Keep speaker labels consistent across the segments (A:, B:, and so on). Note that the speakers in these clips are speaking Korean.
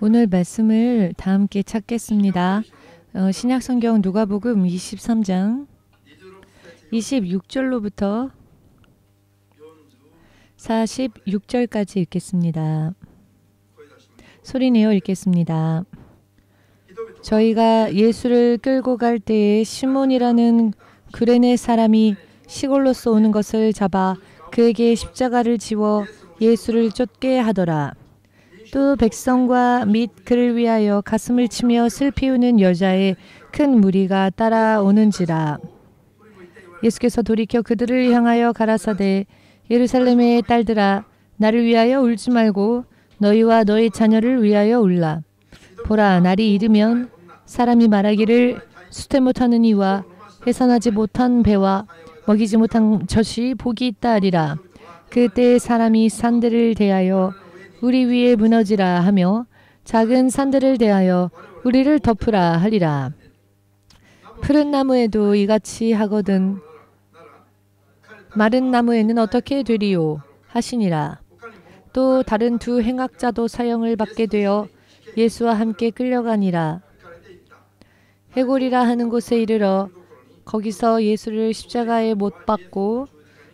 A: 오늘 말씀을 다 함께 찾겠습니다. 신약성경 누가복음 23장 26절로부터 46절까지 읽겠습니다. 소리내어 읽겠습니다. 저희가 예수를 끌고 갈 때에 시몬이라는 구레네 사람이 시골로서 오는 것을 잡아 그에게 십자가를 지워 예수를 쫓게 하더라. 또 백성과 및 그를 위하여 가슴을 치며 슬피 우는 여자의 큰 무리가 따라오는지라. 예수께서 돌이켜 그들을 향하여 가라사대 예루살렘의 딸들아 나를 위하여 울지 말고 너희와 너희 자녀를 위하여 울라. 보라 날이 이르면 사람이 말하기를 수태 못하는 이와 해산하지 못한 배와 먹이지 못한 젖이 복이 있다 하리라. 그때 사람이 산들을 대하여 우리 위에 무너지라 하며 작은 산들을 대하여 우리를 덮으라 하리라. 푸른 나무에도 이같이 하거든 마른 나무에는 어떻게 되리요 하시니라. 또 다른 두 행악자도 사형을 받게 되어 예수와 함께 끌려가니라. 해골이라 하는 곳에 이르러 거기서 예수를 십자가에 못 박고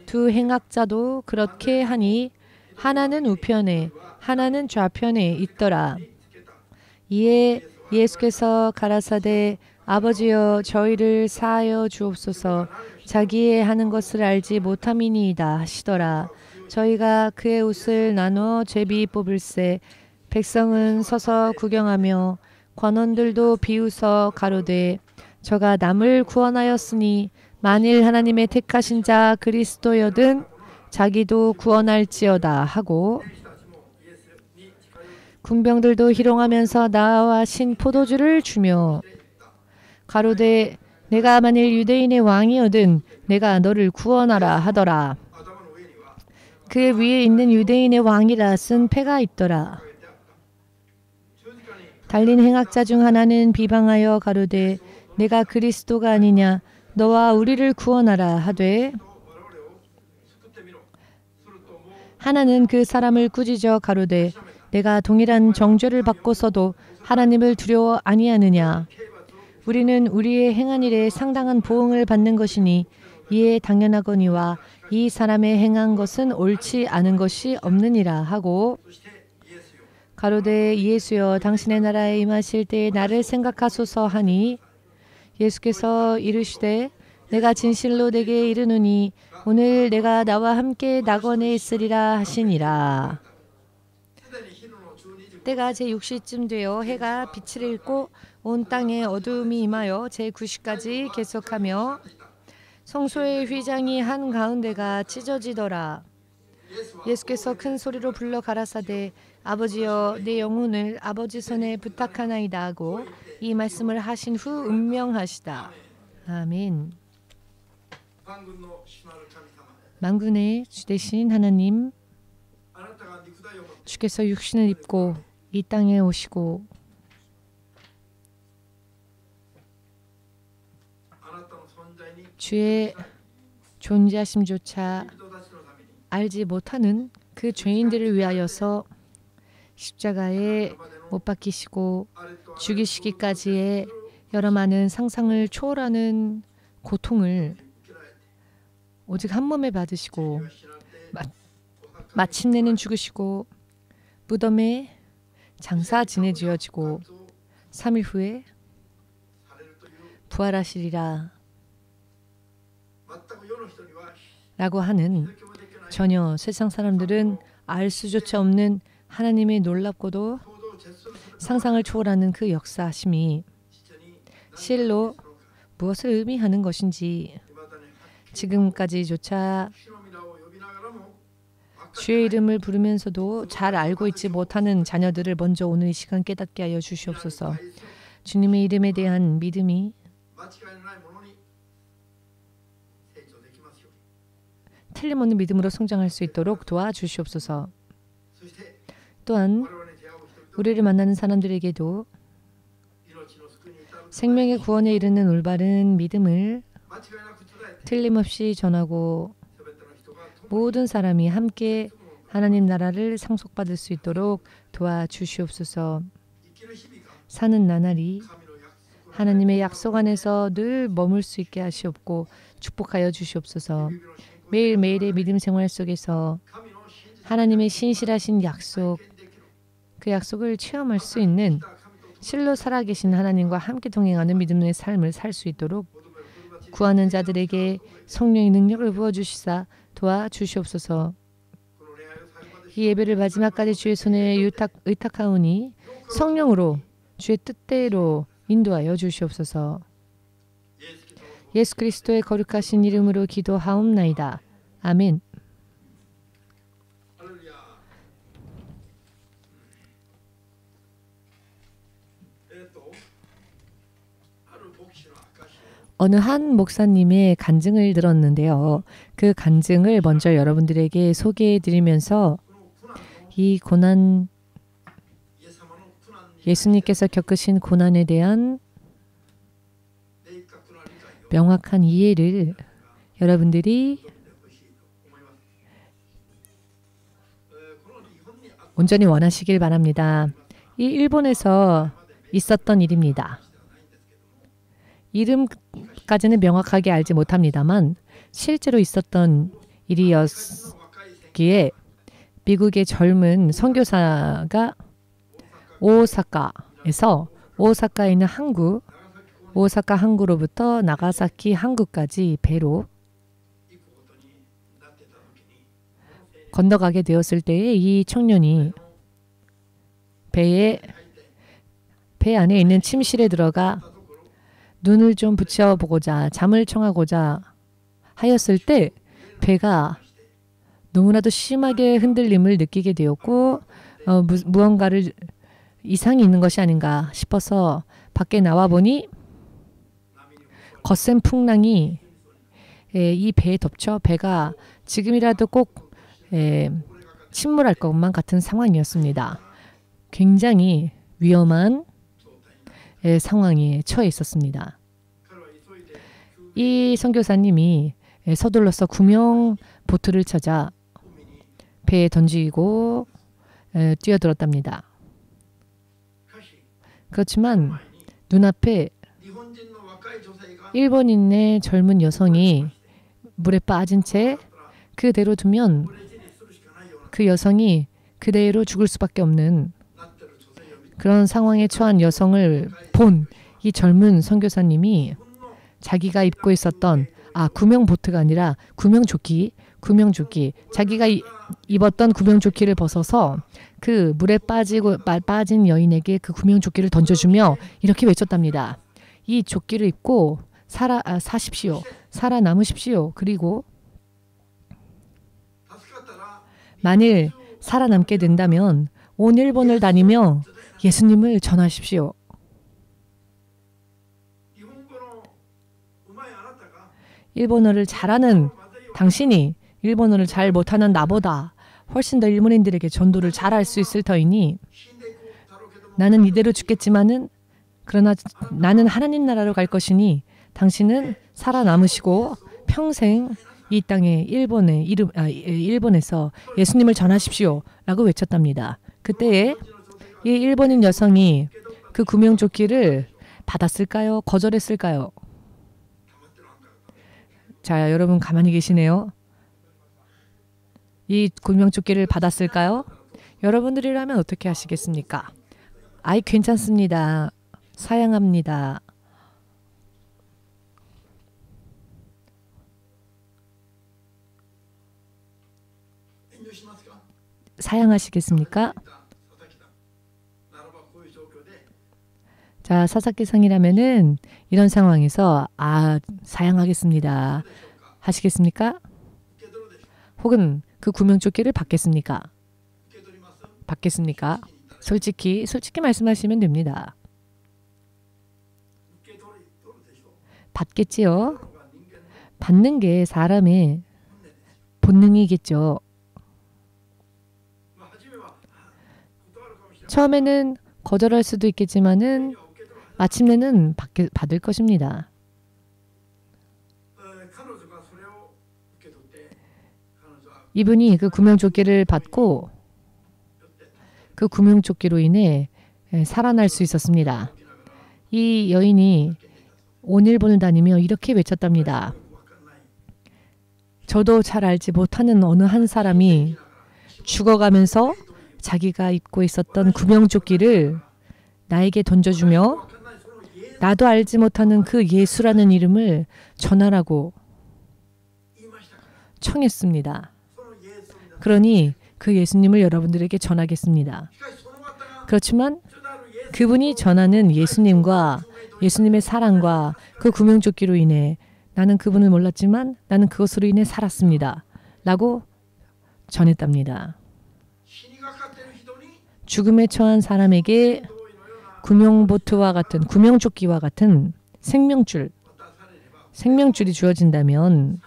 A: 두 행악자도 그렇게 하니 하나는 우편에 하나는 좌편에 있더라. 이에 예수께서 가라사대 아버지여 저희를 사하여 주옵소서 자기의 하는 것을 알지 못함이니이다 하시더라. 저희가 그의 옷을 나누어 제비 뽑을새 백성은 서서 구경하며 관원들도 비웃어 가로되 저가 남을 구원하였으니 만일 하나님의 택하신 자 그리스도여든 자기도 구원할지어다 하고 군병들도 희롱하면서 나와 신 포도주를 주며 가로되 내가 만일 유대인의 왕이여든 내가 너를 구원하라 하더라. 그 위에 있는 유대인의 왕이라 쓴 패가 있더라. 달린 행악자 중 하나는 비방하여 가로되 내가 그리스도가 아니냐 너와 우리를 구원하라 하되 하나는 그 사람을 꾸짖어 가로되 내가 동일한 정죄를 받고서도 하나님을 두려워 아니하느냐. 우리는 우리의 행한 일에 상당한 보응을 받는 것이니 이에 당연하거니와 이 사람의 행한 것은 옳지 않은 것이 없느니라 하고 가로되 예수여 당신의 나라에 임하실 때에 나를 생각하소서 하니 예수께서 이르시되 내가 진실로 내게 이르노니 오늘 내가 나와 함께 낙원에 있으리라 하시니라. 때가 제6시쯤 되어 해가 빛을 잃고 온 땅에 어두움이 임하여 제9시까지 계속하며 성소의 휘장이 한가운데가 찢어지더라. 예수께서 큰 소리로 불러 가라사대 아버지여 내 영혼을 아버지 손에 부탁하나이다 하고 이 말씀을 하신 후 운명하시다. 아멘. 만군의 주 되신 하나님, 주께서 육신을 입고 이 땅에 오시고 주의 존재하심조차 알지 못하는 그 죄인들을 위하여서 십자가에 못 박히시고 죽이시기까지의 여러 많은 상상을 초월하는 고통을 오직 한 몸에 받으시고 마침내는 죽으시고 무덤에 장사 지내지어지고 3일 후에 부활하시리라 라고 하는 전혀 세상 사람들은 알 수조차 없는 하나님의 놀랍고도 상상을 초월하는 그 역사하심이 실로 무엇을 의미하는 것인지 지금까지조차 주의 이름을 부르면서도 잘 알고 있지 못하는 자녀들을 먼저 오늘 이 시간 깨닫게 하여 주시옵소서. 주님의 이름에 대한 믿음이 틀림없는 믿음으로 성장할 수 있도록 도와주시옵소서. 또한 우리를 만나는 사람들에게도 생명의 구원에 이르는 올바른 믿음을 틀림없이 전하고 모든 사람이 함께 하나님 나라를 상속받을 수 있도록 도와주시옵소서. 사는 나날이 하나님의 약속 안에서 늘 머물 수 있게 하시옵고 축복하여 주시옵소서. 매일매일의 믿음 생활 속에서 하나님의 신실하신 약속, 그 약속을 체험할 수 있는 실로 살아계신 하나님과 함께 동행하는 믿음의 삶을 살 수 있도록 구하는 자들에게 성령의 능력을 부어주시사 도와주시옵소서. 이 예배를 마지막까지 주의 손에 의탁하오니 성령으로 주의 뜻대로 인도하여 주시옵소서. 예수 그리스도의 거룩하신 이름으로 기도하옵나이다. 아멘. 어느 한 목사님의 간증을 들었는데요. 그 간증을 먼저 여러분들에게 소개해 드리면서 이 고난, 예수님께서 겪으신 고난에 대한 명확한 이해를 여러분들이 온전히 원하시길 바랍니다. 이 일본에서 있었던 일입니다. 이름까지는 명확하게 알지 못합니다만 실제로 있었던 일이었기에 미국의 젊은 선교사가 오사카에 있는 항구, 오사카 항구로부터 나가사키 항구까지 배로 건너가게 되었을 때에 이 청년이 배 안에 있는 침실에 들어가 눈을 좀 붙여보고자 잠을 청하고자 하였을 때 배가 너무나도 심하게 흔들림을 느끼게 되었고 무언가를 이상이 있는 것이 아닌가 싶어서 밖에 나와 보니 거센 풍랑이 이 배에 덮쳐 배가 지금이라도 꼭 침몰할 것만 같은 상황이었습니다. 굉장히 위험한 상황에 처해 있었습니다. 이 선교사님이 서둘러서 구명 보트를 찾아 배에 던지고 뛰어들었답니다. 그렇지만 눈앞에 일본인의 젊은 여성이 물에 빠진 채 그대로 두면 그 여성이 그대로 죽을 수밖에 없는 그런 상황에 처한 여성을 본 이 젊은 선교사님이 자기가 입고 있었던 구명보트가 아니라 구명조끼 자기가 입었던 구명조끼를 벗어서 그 물에 빠진 여인에게 그 구명조끼를 던져주며 이렇게 외쳤답니다. 이 조끼를 입고 사십시오. 살아남으십시오. 그리고 만일 살아남게 된다면 온 일본을 다니며 예수님을 전하십시오. 일본어를 잘하는 당신이 일본어를 잘 못하는 나보다 훨씬 더 일본인들에게 전도를 잘할 수 있을 터이니 나는 이대로 죽겠지만은 그러나 나는 하나님 나라로 갈 것이니 당신은 살아남으시고 평생 이 땅에 일본에서 예수님을 전하십시오 라고 외쳤답니다. 그때에 이 일본인 여성이 그 구명조끼를 받았을까요? 거절했을까요? 자, 여러분 가만히 계시네요. 이 구명조끼를 받았을까요? 여러분들이라면 어떻게 하시겠습니까? 아이 괜찮습니다. 사양합니다. 사양하시겠습니까? 자, 사사키상이라면은 이런 상황에서 사양하겠습니다. 하시겠습니까? 혹은 그 구명조끼를 받겠습니까? 받겠습니까? 솔직히 말씀하시면 됩니다. 받겠지요? 받는 게 사람의 본능이겠죠. 처음에는 거절할 수도 있겠지만은 마침내는 받을 것입니다. 이분이 그 구명조끼를 받고 그 구명조끼로 인해 살아날 수 있었습니다. 이 여인이 온일본을 다니며 이렇게 외쳤답니다. 저도 잘 알지 못하는 어느 한 사람이 죽어가면서 자기가 입고 있었던 구명조끼를 나에게 던져주며 나도 알지 못하는 그 예수라는 이름을 전하라고 청했습니다. 그러니 그 예수님을 여러분들에게 전하겠습니다. 그렇지만 그분이 전하는 예수님과 예수님의 사랑과 그 구명조끼로 인해 나는 그분을 몰랐지만 나는 그것으로 인해 살았습니다. 라고 전했답니다. 죽음에 처한 사람에게 구명보트와 같은 구명조끼와 같은 생명줄이 주어진다면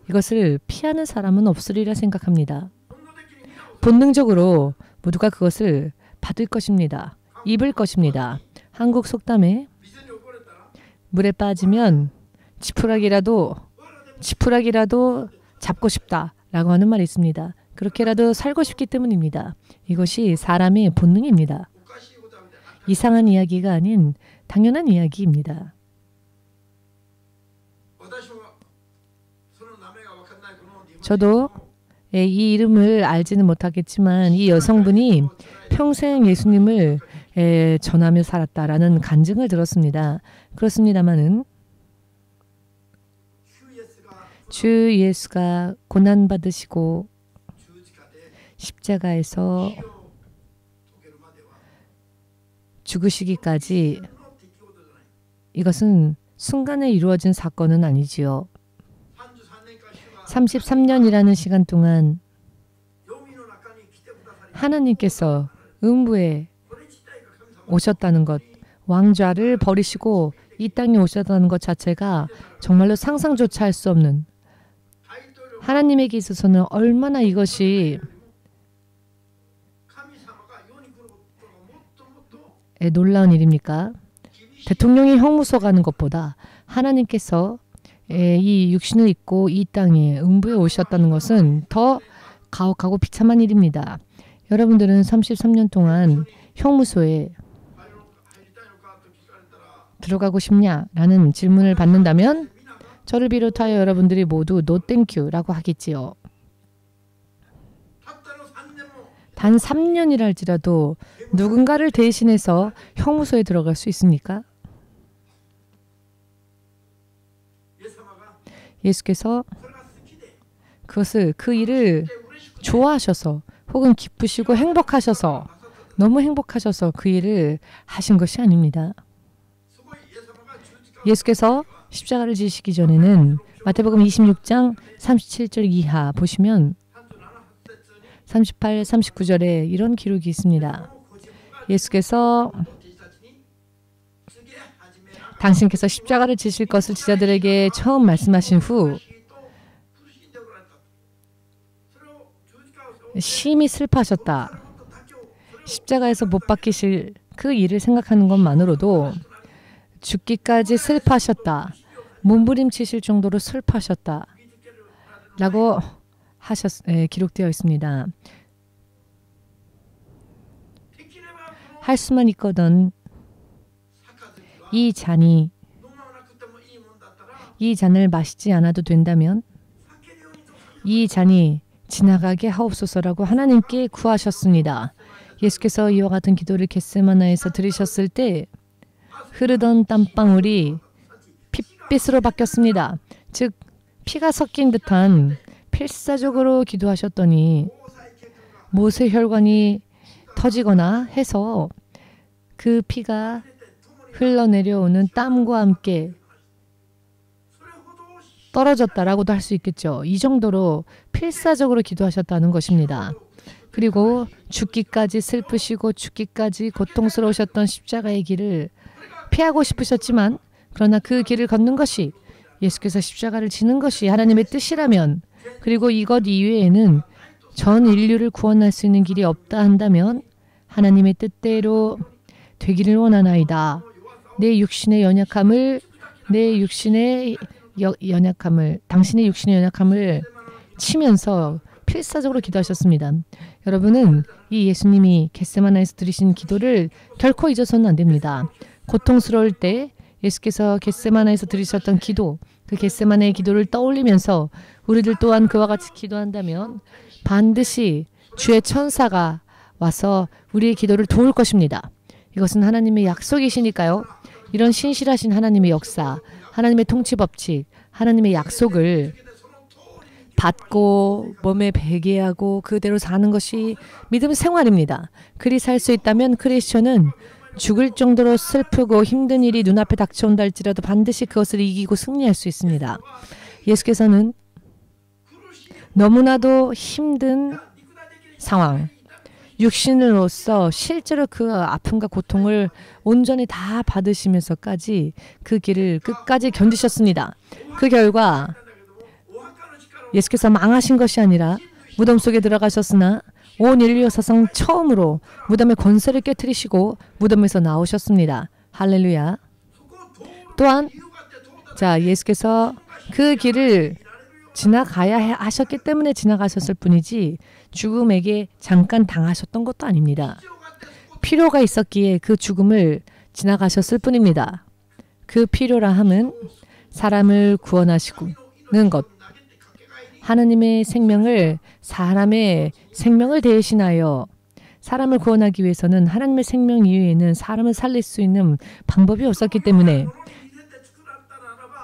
A: 이것을 피하는 사람은 없으리라 생각합니다. 본능적으로 모두가 그것을 받을 것입니다. 입을 것입니다. 한국 속담에 물에 빠지면 지푸라기라도 잡고 싶다라고 하는 말이 있습니다. 그렇게라도 살고 싶기 때문입니다. 이것이 사람의 본능입니다. 이상한 이야기가 아닌 당연한 이야기입니다. 저도 이 이름을 알지는 못하겠지만 이 여성분이 평생 예수님을 전하며 살았다라는 간증을 들었습니다. 그렇습니다마는 주 예수가 고난받으시고 십자가에서 죽으시기까지 이것은 순간에 이루어진 사건은 아니지요. 33년이라는 시간 동안 하나님께서 음부에 오셨다는 것, 왕좌를 버리시고 이 땅에 오셨다는 것 자체가 정말로 상상조차 할 수 없는, 하나님에게 있어서는 얼마나 이것이 놀라운 일입니까? 대통령이 형무소 가는 것보다 하나님께서 이 육신을 입고 이 땅에 음부에 오셨다는 것은 더 가혹하고 비참한 일입니다. 여러분들은 33년 동안 형무소에 들어가고 싶냐라는 질문을 받는다면 저를 비롯하여 여러분들이 모두 No thank you라고 하겠지요. 단 3년이라 할지라도 누군가를 대신해서 형무소에 들어갈 수 있습니까? 예수께서 그 일을 좋아하셔서 혹은 기쁘시고 행복하셔서 너무 행복하셔서 그 일을 하신 것이 아닙니다. 예수께서 십자가를 지시기 전에는 마태복음 26장 37절 이하 보시면 38, 39절에 이런 기록이 있습니다. 예수께서 당신께서 십자가를 지실 것을 제자들에게 처음 말씀하신 후 심히 슬퍼하셨다. 십자가에서 못 박히실 그 일을 생각하는 것만으로도 죽기까지 슬퍼하셨다. 몸부림치실 정도로 슬퍼하셨다. 라고 기록되어 있습니다. 할 수만 있거든 이 잔을 마시지 않아도 된다면 이 잔이 지나가게 하옵소서라고 하나님께 구하셨습니다. 예수께서 이와 같은 기도를 겟세마나에서 드리셨을 때 흐르던 땀방울이 핏빛으로 바뀌었습니다. 즉 피가 섞인 듯한 필사적으로 기도하셨더니 모세혈관이 터지거나 해서 그 피가 흘러내려오는 땀과 함께 떨어졌다라고도 할 수 있겠죠. 이 정도로 필사적으로 기도하셨다는 것입니다. 그리고 죽기까지 슬프시고 죽기까지 고통스러우셨던 십자가의 길을 피하고 싶으셨지만 그러나 그 길을 걷는 것이 예수께서 십자가를 지는 것이 하나님의 뜻이라면 그리고 이것 이외에는 전 인류를 구원할 수 있는 길이 없다 한다면 하나님의 뜻대로 되기를 원하나이다. 내 육신의 연약함을 당신의 육신의 연약함을 치면서 필사적으로 기도하셨습니다. 여러분은 이 예수님이 겟세마네에서 드리신 기도를 결코 잊어서는 안 됩니다. 고통스러울 때 예수께서 겟세마네에서 드리셨던 기도, 그 겟세마네의 기도를 떠올리면서 우리들 또한 그와 같이 기도한다면 반드시 주의 천사가 와서 우리의 기도를 도울 것입니다. 이것은 하나님의 약속이시니까요. 이런 신실하신 하나님의 역사, 하나님의 통치 법칙, 하나님의 약속을 받고 몸에 배기하고 그대로 사는 것이 믿음 생활입니다. 그리 살 수 있다면 크리스천은 죽을 정도로 슬프고 힘든 일이 눈앞에 닥쳐온다 할지라도 반드시 그것을 이기고 승리할 수 있습니다. 예수께서는 너무나도 힘든 상황, 육신으로서 실제로 그 아픔과 고통을 온전히 다 받으시면서까지 그 길을 끝까지 견디셨습니다. 그 결과 예수께서 망하신 것이 아니라 무덤 속에 들어가셨으나 온 인류 사상 처음으로 무덤의 권세를 깨뜨리시고 무덤에서 나오셨습니다. 할렐루야. 또한 예수께서 그 길을 지나가야 하셨기 때문에 지나가셨을 뿐이지 죽음에게 잠깐 당하셨던 것도 아닙니다. 필요가 있었기에 그 죽음을 지나가셨을 뿐입니다. 그 필요라 함은 사람을 구원하시는 것, 하나님의 생명을 사람의 생명을 대신하여 사람을 구원하기 위해서는 하나님의 생명 이외에는 사람을 살릴 수 있는 방법이 없었기 때문에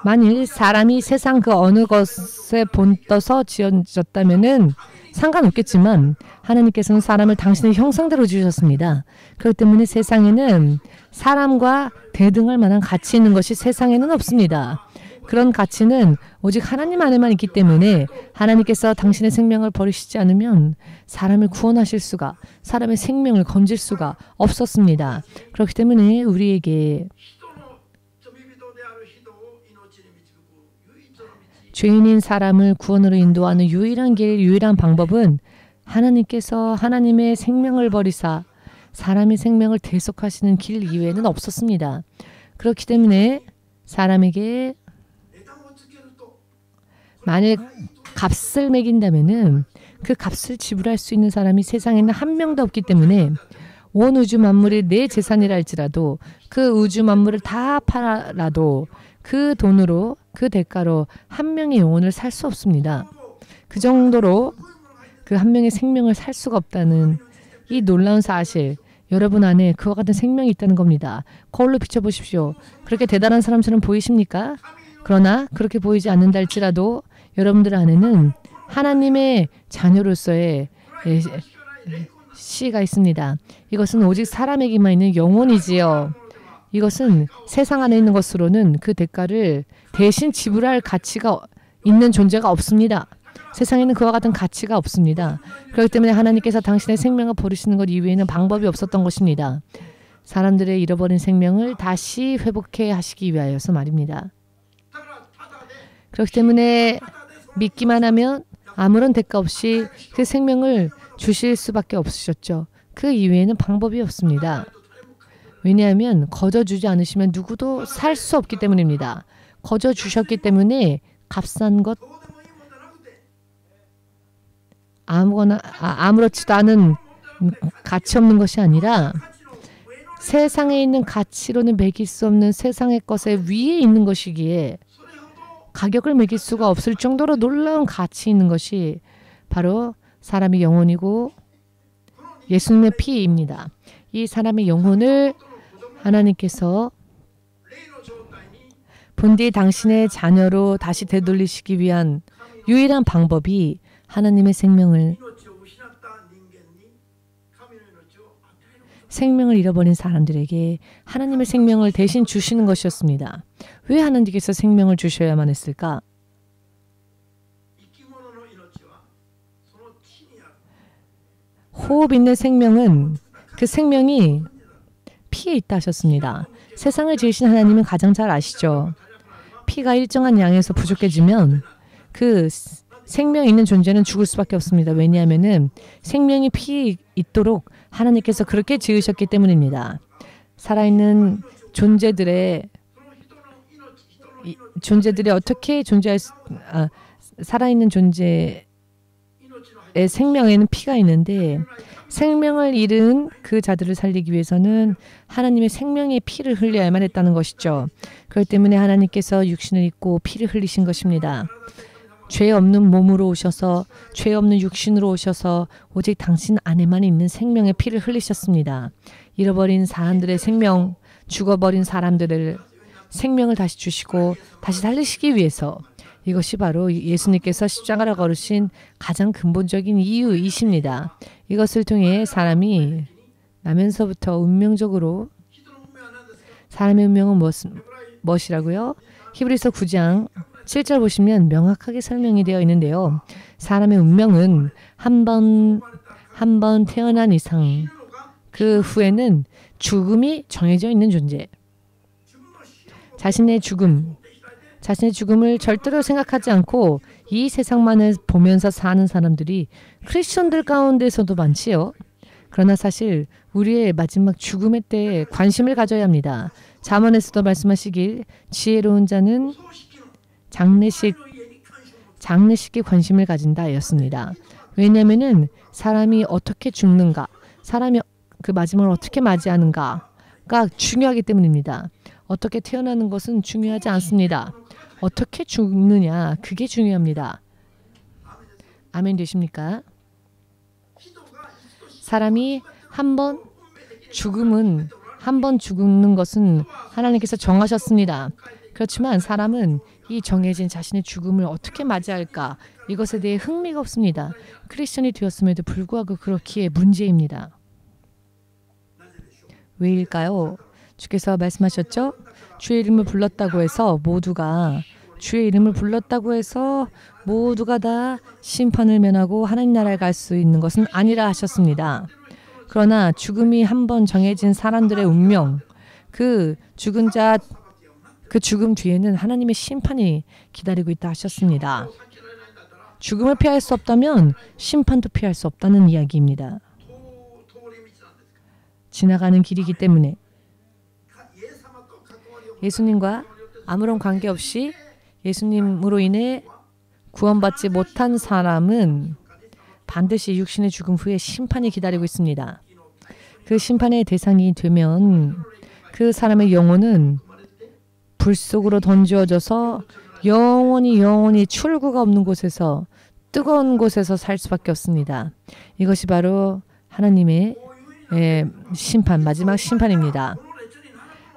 A: 만일 사람이 세상 그 어느 것에 본떠서 지어졌다면은 상관없겠지만 하나님께서는 사람을 당신의 형상대로 지으셨습니다. 그렇기 때문에 세상에는 사람과 대등할 만한 가치 있는 것이 세상에는 없습니다. 그런 가치는 오직 하나님 안에만 있기 때문에 하나님께서 당신의 생명을 버리시지 않으면 사람을 구원하실 수가, 사람의 생명을 건질 수가 없었습니다. 그렇기 때문에 우리에게 죄인인 사람을 구원으로 인도하는 유일한 길, 유일한 방법은 하나님께서 하나님의 생명을 버리사 사람의 생명을 대속하시는 길 이외에는 없었습니다. 그렇기 때문에 사람에게 만일 값을 매긴다면은 그 값을 지불할 수 있는 사람이 세상에는 한 명도 없기 때문에 온 우주 만물이 내 재산이라 할지라도 그 우주 만물을 다 팔아라도 그 돈으로 그 대가로 한 명의 영혼을 살 수 없습니다. 그 정도로 그 한 명의 생명을 살 수가 없다는 이 놀라운 사실, 여러분 안에 그와 같은 생명이 있다는 겁니다. 거울로 비춰보십시오. 그렇게 대단한 사람처럼 보이십니까? 그러나 그렇게 보이지 않는다 할지라도 여러분들 안에는 하나님의 자녀로서의 씨가 있습니다. 이것은 오직 사람에게만 있는 영혼이지요. 이것은 세상 안에 있는 것으로는 그 대가를 대신 지불할 가치가 있는 존재가 없습니다. 세상에는 그와 같은 가치가 없습니다. 그렇기 때문에 하나님께서 당신의 생명을 버리시는 것 이외에는 방법이 없었던 것입니다. 사람들의 잃어버린 생명을 다시 회복해 하시기 위하여서 말입니다. 그렇기 때문에 믿기만 하면 아무런 대가 없이 그 생명을 주실 수밖에 없으셨죠. 그 이외에는 방법이 없습니다. 왜냐하면 거저 주지 않으시면 누구도 살 수 없기 때문입니다. 거저 주셨기 때문에 값싼 것, 아무렇지도 않은 가치 없는 것이 아니라 세상에 있는 가치로는 매길 수 없는 세상의 것에 위에 있는 것이기에 가격을 매길 수가 없을 정도로 놀라운 가치 있는 것이 바로 사람의 영혼이고 예수님의 피입니다. 이 사람의 영혼을 하나님께서 본디 당신의 자녀로 다시 되돌리시기 위한 유일한 방법이 하나님의 생명을 잃어버린 사람들에게 하나님의 생명을 대신 주시는 것이었습니다. 왜 하나님께서 생명을 주셔야만 했을까? 호흡 있는 생명은 그 생명이 피에 있다 하셨습니다. 세상을 지으신 하나님은 가장 잘 아시죠. 피가 일정한 양에서 부족해지면 그 생명 있는 존재는 죽을 수밖에 없습니다. 왜냐하면 생명이 피에 있도록 하나님께서 그렇게 지으셨기 때문입니다. 살아있는 존재들이 어떻게 살아있는 존재 생명에는 피가 있는데 생명을 잃은 그 자들을 살리기 위해서는 하나님의 생명의 피를 흘려야만 했다는 것이죠. 그렇기 때문에 하나님께서 육신을 입고 피를 흘리신 것입니다. 죄 없는 몸으로 오셔서 죄 없는 육신으로 오셔서 오직 당신 안에만 있는 생명의 피를 흘리셨습니다. 잃어버린 사람들의 생명, 죽어버린 사람들을 생명을 다시 주시고 다시 살리시기 위해서 이것이 바로 예수님께서 십자가를 걸으신 가장 근본적인 이유이십니다. 이것을 통해 사람이 나면서부터 운명적으로 사람의 운명은 무엇이라고요? 히브리서 9장 7절 보시면 명확하게 설명이 되어 있는데요. 사람의 운명은 한 번 태어난 이상 그 후에는 죽음이 정해져 있는 존재. 자신의 죽음을 절대로 생각하지 않고 이 세상만을 보면서 사는 사람들이 크리스천들 가운데서도 많지요. 그러나 사실 우리의 마지막 죽음의 때에 관심을 가져야 합니다. 잠언에서도 말씀하시길 지혜로운 자는 장례식에 관심을 가진다 하였습니다. 왜냐하면 사람이 어떻게 죽는가, 사람이 그 마지막을 어떻게 맞이하는가가 중요하기 때문입니다. 어떻게 태어나는 것은 중요하지 않습니다. 어떻게 죽느냐, 그게 중요합니다. 아멘 되십니까? 사람이 한 번 죽는 것은 하나님께서 정하셨습니다. 그렇지만 사람은 이 정해진 자신의 죽음을 어떻게 맞이할까? 이것에 대해 흥미가 없습니다. 크리스천이 되었음에도 불구하고 그렇기에 문제입니다. 왜일까요? 주께서 말씀하셨죠? 주의 이름을 불렀다고 해서 모두가 다 심판을 면하고 하나님 나라에 갈 수 있는 것은 아니라 하셨습니다. 그러나 죽음이 한 번 정해진 사람들의 운명, 그 죽은 자, 그 죽음 뒤에는 하나님의 심판이 기다리고 있다 하셨습니다. 죽음을 피할 수 없다면 심판도 피할 수 없다는 이야기입니다. 지나가는 길이기 때문에 예수님과 아무런 관계없이 예수님으로 인해 구원받지 못한 사람은 반드시 육신의 죽음 후에 심판이 기다리고 있습니다. 그 심판의 대상이 되면 그 사람의 영혼은 불 속으로 던져져서 영원히 출구가 없는 곳에서 뜨거운 곳에서 살 수밖에 없습니다. 이것이 바로 하나님의 마지막 심판입니다.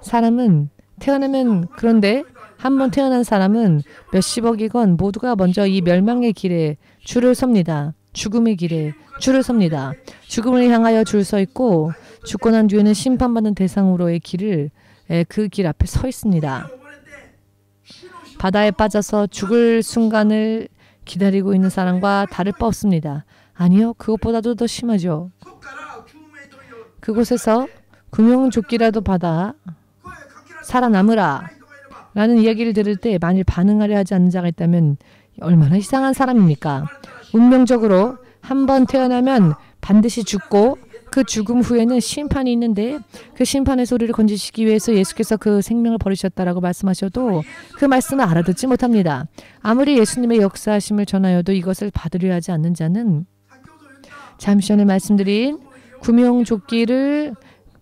A: 사람은 태어나면 그런데 한 번 태어난 사람은 몇십억이건 모두가 먼저 이 멸망의 길에 줄을 섭니다. 죽음의 길에 줄을 섭니다. 죽음을 향하여 줄 서 있고 죽고 난 뒤에는 심판받는 대상으로의 길을 그 길 앞에 서 있습니다. 바다에 빠져서 죽을 순간을 기다리고 있는 사람과 다를 바 없습니다. 아니요, 그것보다도 더 심하죠. 그곳에서 구명조끼라도 받아 살아남으라 라는 이야기를 들을 때 만일 반응하려 하지 않는 자가 있다면 얼마나 이상한 사람입니까? 운명적으로 한 번 태어나면 반드시 죽고 그 죽음 후에는 심판이 있는데 그 심판의 소리를 건지시기 위해서 예수께서 그 생명을 버리셨다라고 말씀하셔도 그 말씀을 알아듣지 못합니다. 아무리 예수님의 역사하심을 전하여도 이것을 받으려 하지 않는 자는 잠시 전에 말씀드린 구명조끼를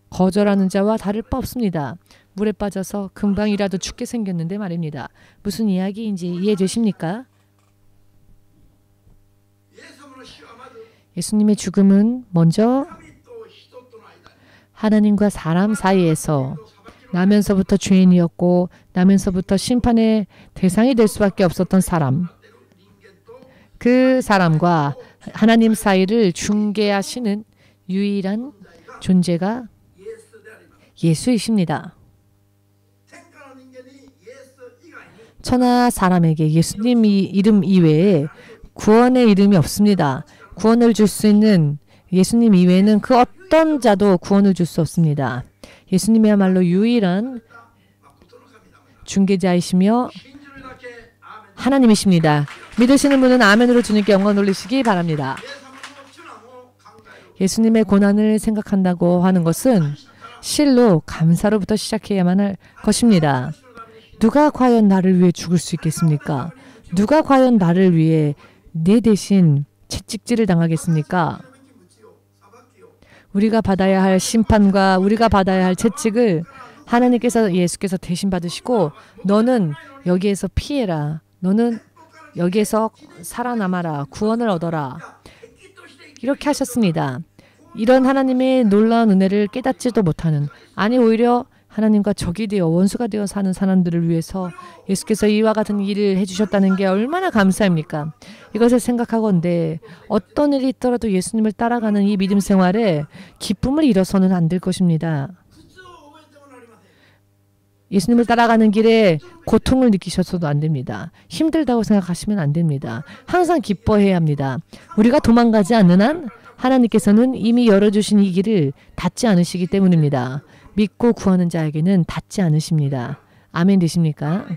A: 거절하는 자와 다를 바 없습니다. 물에 빠져서 금방이라도 죽게 생겼는데 말입니다. 무슨 이야기인지 이해되십니까? 예수님의 죽음은 먼저 하나님과 사람 사이에서 나면서부터 죄인이었고 나면서부터 심판의 대상이 될 수밖에 없었던 사람, 그 사람과 하나님 사이를 중개하시는 유일한 존재가 예수이십니다. 천하 사람에게 예수님 이름 이외에 구원의 이름이 없습니다. 구원을 줄 수 있는 예수님 이외에는 그 어떤 자도 구원을 줄 수 없습니다. 예수님이야말로 유일한 중개자이시며 하나님이십니다. 믿으시는 분은 아멘으로 주님께 영광 돌리시기 바랍니다. 예수님의 고난을 생각한다고 하는 것은 실로 감사로부터 시작해야만 할 것입니다. 누가 과연 나를 위해 죽을 수 있겠습니까? 누가 과연 나를 위해 내 대신 채찍질을 당하겠습니까? 우리가 받아야 할 심판과 우리가 받아야 할 채찍을 하나님께서 예수께서 대신 받으시고 너는 여기에서 피해라. 너는 여기에서 살아남아라. 구원을 얻어라. 이렇게 하셨습니다. 이런 하나님의 놀라운 은혜를 깨닫지도 못하는 아니 오히려 하나님과 적이 되어 원수가 되어 사는 사람들을 위해서 예수께서 이와 같은 일을 해주셨다는 게 얼마나 감사합니까? 이것을 생각하건대 어떤 일이 있더라도 예수님을 따라가는 이 믿음 생활에 기쁨을 잃어서는 안 될 것입니다. 예수님을 따라가는 길에 고통을 느끼셔서도 안 됩니다. 힘들다고 생각하시면 안 됩니다. 항상 기뻐해야 합니다. 우리가 도망가지 않는 한 하나님께서는 이미 열어주신 이 길을 닫지 않으시기 때문입니다. 믿고 구하는 자에게는 닫지 않으십니다. 아멘 되십니까?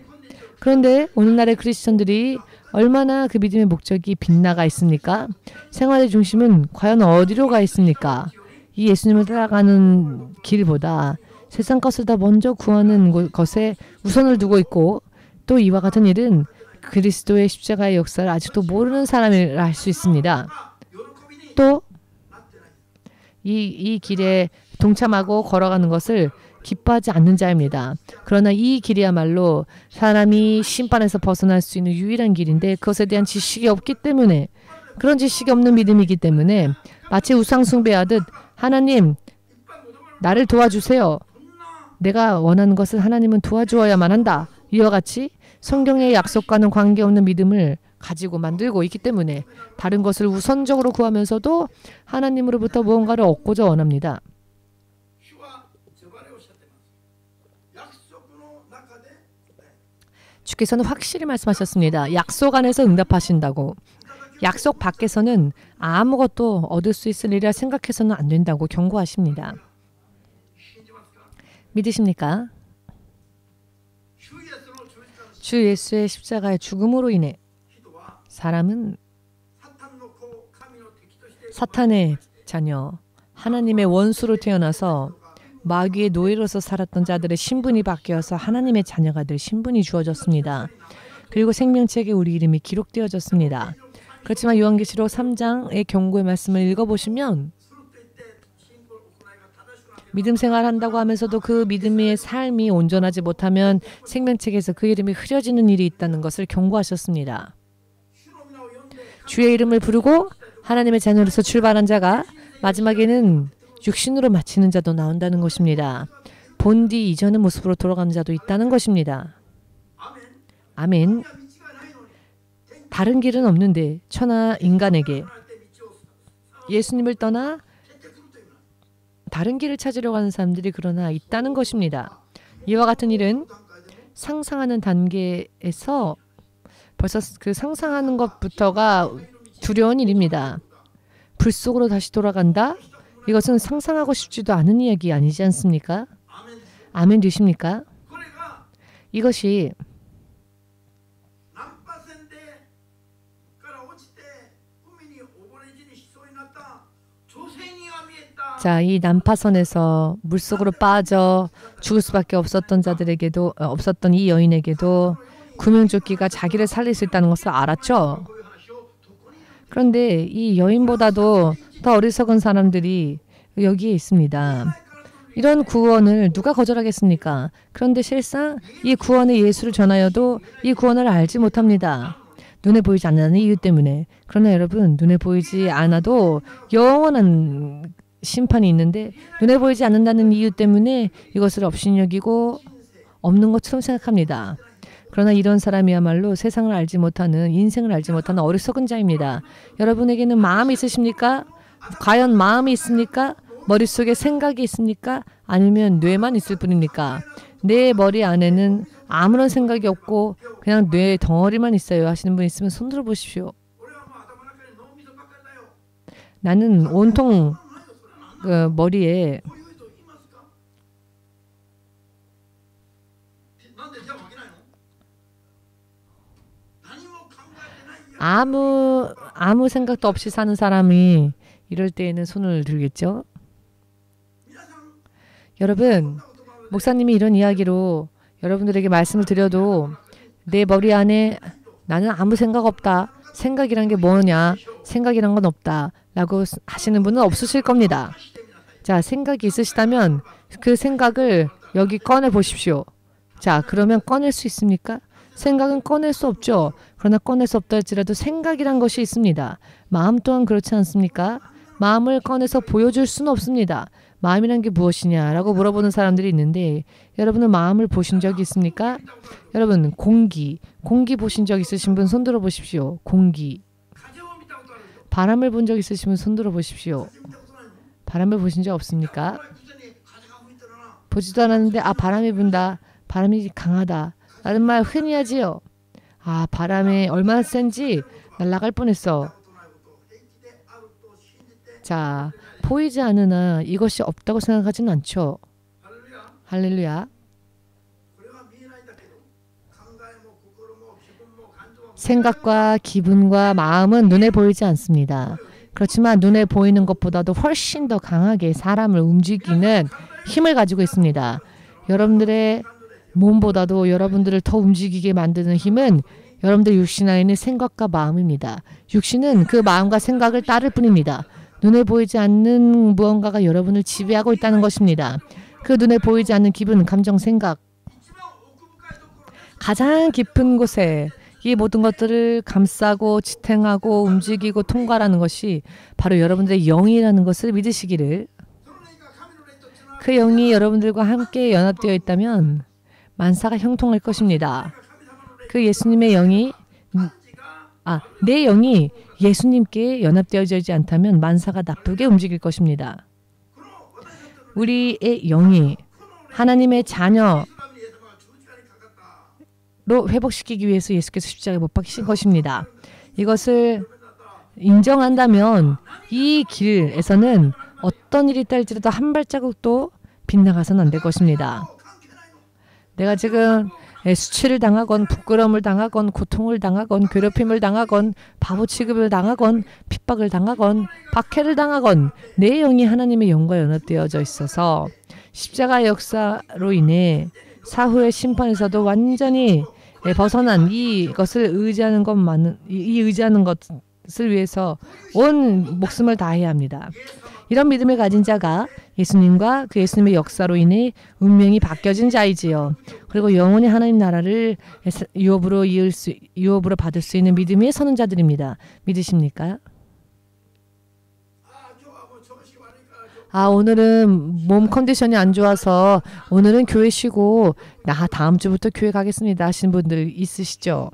A: 그런데 오늘날의 크리스천들이 얼마나 그 믿음의 목적이 빗나가 있습니까? 생활의 중심은 과연 어디로 가 있습니까? 이 예수님을 따라가는 길보다 세상 것을 더 먼저 구하는 것에 우선을 두고 있고 또 이와 같은 일은 그리스도의 십자가의 역사를 아직도 모르는 사람이라 할 수 있습니다. 또 이 길에 동참하고 걸어가는 것을 기뻐하지 않는 자입니다. 그러나 이 길이야말로 사람이 심판에서 벗어날 수 있는 유일한 길인데 그것에 대한 지식이 없기 때문에 그런 지식이 없는 믿음이기 때문에 마치 우상 숭배하듯 하나님 나를 도와주세요. 내가 원하는 것을 하나님은 도와주어야만 한다. 이와 같이 성경의 약속과는 관계없는 믿음을 가지고 만들고 있기 때문에 다른 것을 우선적으로 구하면서도 하나님으로부터 무언가를 얻고자 원합니다. 주께서는 확실히 말씀하셨습니다. 약속 안에서 응답하신다고. 약속 밖에서는 아무것도 얻을 수 있을 일이라 생각해서는 안 된다고 경고하십니다. 믿으십니까? 주 예수의 십자가의 죽음으로 인해 사람은 사탄의 자녀, 하나님의 원수로 태어나서 마귀의 노예로서 살았던 자들의 신분이 바뀌어서 하나님의 자녀가 될 신분이 주어졌습니다. 그리고 생명책에 우리 이름이 기록되어졌습니다. 그렇지만 요한계시록 3장의 경고의 말씀을 읽어보시면 믿음 생활한다고 하면서도 그 믿음의 삶이 온전하지 못하면 생명책에서 그 이름이 흐려지는 일이 있다는 것을 경고하셨습니다. 주의 이름을 부르고 하나님의 자녀로서 출발한 자가 마지막에는 육신으로 마치는 자도 나온다는 것입니다. 본디 이전의 모습으로 돌아가는 자도 있다는 것입니다. 아멘. 다른 길은 없는데 천하 인간에게 예수님을 떠나 다른 길을 찾으려고 하는 사람들이 그러나 있다는 것입니다. 이와 같은 일은 상상하는 단계에서 벌써 그 상상하는 것부터가 두려운 일입니다. 불 속으로 다시 돌아간다? 이것은 상상하고 싶지도 않은 이야기 아니지 않습니까? 아멘 되십니까? 이것이 자, 이 난파선에서 물속으로 빠져 죽을 수밖에 없었던 자들에게도 없었던 이 여인에게도 구명조끼가 자기를 살릴 수 있다는 것을 알았죠. 그런데 이 여인보다도 더 어리석은 사람들이 여기에 있습니다. 이런 구원을 누가 거절하겠습니까? 그런데 실상 이 구원의 예수를 전하여도 이 구원을 알지 못합니다. 눈에 보이지 않는 이유 때문에. 그러나 여러분, 눈에 보이지 않아도 영원한 심판이 있는데 눈에 보이지 않는다는 이유 때문에 이것을 업신여기고 없는 것처럼 생각합니다. 그러나 이런 사람이야말로 세상을 알지 못하는, 인생을 알지 못하는 어리석은 자입니다. 여러분에게는 마음이 있으십니까? 과연 마음이 있습니까? 머릿속에 생각이 있습니까? 아니면 뇌만 있을 뿐입니까? 내 머리 안에는 아무런 생각이 없고 그냥 뇌 덩어리만 있어요 하시는 분 있으면 손 들어 보십시오. 나는 온통 그 머리에 아무 생각도 없이 사는 사람이 이럴 때에는 손을 들겠죠. 여러분, 목사님이 이런 이야기로 여러분들에게 말씀을 드려도 내 머리 안에 나는 아무 생각 없다, 생각이란 게 뭐냐? 생각이란 건 없다 라고 하시는 분은 없으실 겁니다. 자, 생각이 있으시다면 그 생각을 여기 꺼내 보십시오. 자, 그러면 꺼낼 수 있습니까? 생각은 꺼낼 수 없죠. 그러나 꺼낼 수 없다 할지라도 생각이란 것이 있습니다. 마음 또한 그렇지 않습니까? 마음을 꺼내서 보여줄 수는 없습니다. 마음이란 게 무엇이냐라고 물어보는 사람들이 있는데 여러분은 마음을 보신 적이 있습니까? 여러분 공기 보신 적 있으신 분 손들어 보십시오. 공기. 바람을 본 적 있으신 분 손들어 보십시오. 바람을 보신 적 없습니까? 보지도 않았는데 바람이 분다. 바람이 강하다. 라는 말 흔히 하지요. 바람이 얼마나 센지 날아갈 뻔했어. 자, 보이지 않으나 이것이 없다고 생각하지는 않죠. 할렐루야. 생각과 기분과 마음은 눈에 보이지 않습니다. 그렇지만 눈에 보이는 것보다도 훨씬 더 강하게 사람을 움직이는 힘을 가지고 있습니다. 여러분들의 몸보다도 여러분들을 더 움직이게 만드는 힘은 여러분들 육신 안에 있는 생각과 마음입니다. 육신은 그 마음과 생각을 따를 뿐입니다. 눈에 보이지 않는 무언가가 여러분을 지배하고 있다는 것입니다. 그 눈에 보이지 않는 기분, 감정, 생각. 가장 깊은 곳에 이 모든 것들을 감싸고 지탱하고 움직이고 통과하는 것이 바로 여러분들의 영이라는 것을 믿으시기를. 그 영이 여러분들과 함께 연합되어 있다면 만사가 형통할 것입니다. 그 예수님의 영이 내 영이 예수님께 연합되어져 있지 않다면 만사가 나쁘게 움직일 것입니다. 우리의 영이 하나님의 자녀로 회복시키기 위해서 예수께서 십자가에 못 박히신 것입니다. 이것을 인정한다면 이 길에서는 어떤 일이 있다 할지라도 한 발자국도 빗나가서는 안 될 것입니다. 내가 지금 수치를 당하건 부끄러움을 당하건 고통을 당하건 괴롭힘을 당하건 바보 취급을 당하건 핍박을 당하건 박해를 당하건 내 영이 하나님의 영과 연합되어져 있어서 십자가의 역사로 인해 사후의 심판에서도 완전히 벗어난 이것을 의지하는 것만은 의지하는 것을 위해서 온 목숨을 다해야 합니다. 이런 믿음을 가진 자가 예수님과 그 예수님의 역사로 인해 운명이 바뀌어진 자이지요. 그리고 영원히 하나님 나라를 유업으로 받을 수 있는 믿음에 서는 자들입니다. 믿으십니까? 오늘은 몸 컨디션이 안 좋아서 오늘은 교회 쉬고 다음 주부터 교회 가겠습니다 하시는 분들 있으시죠?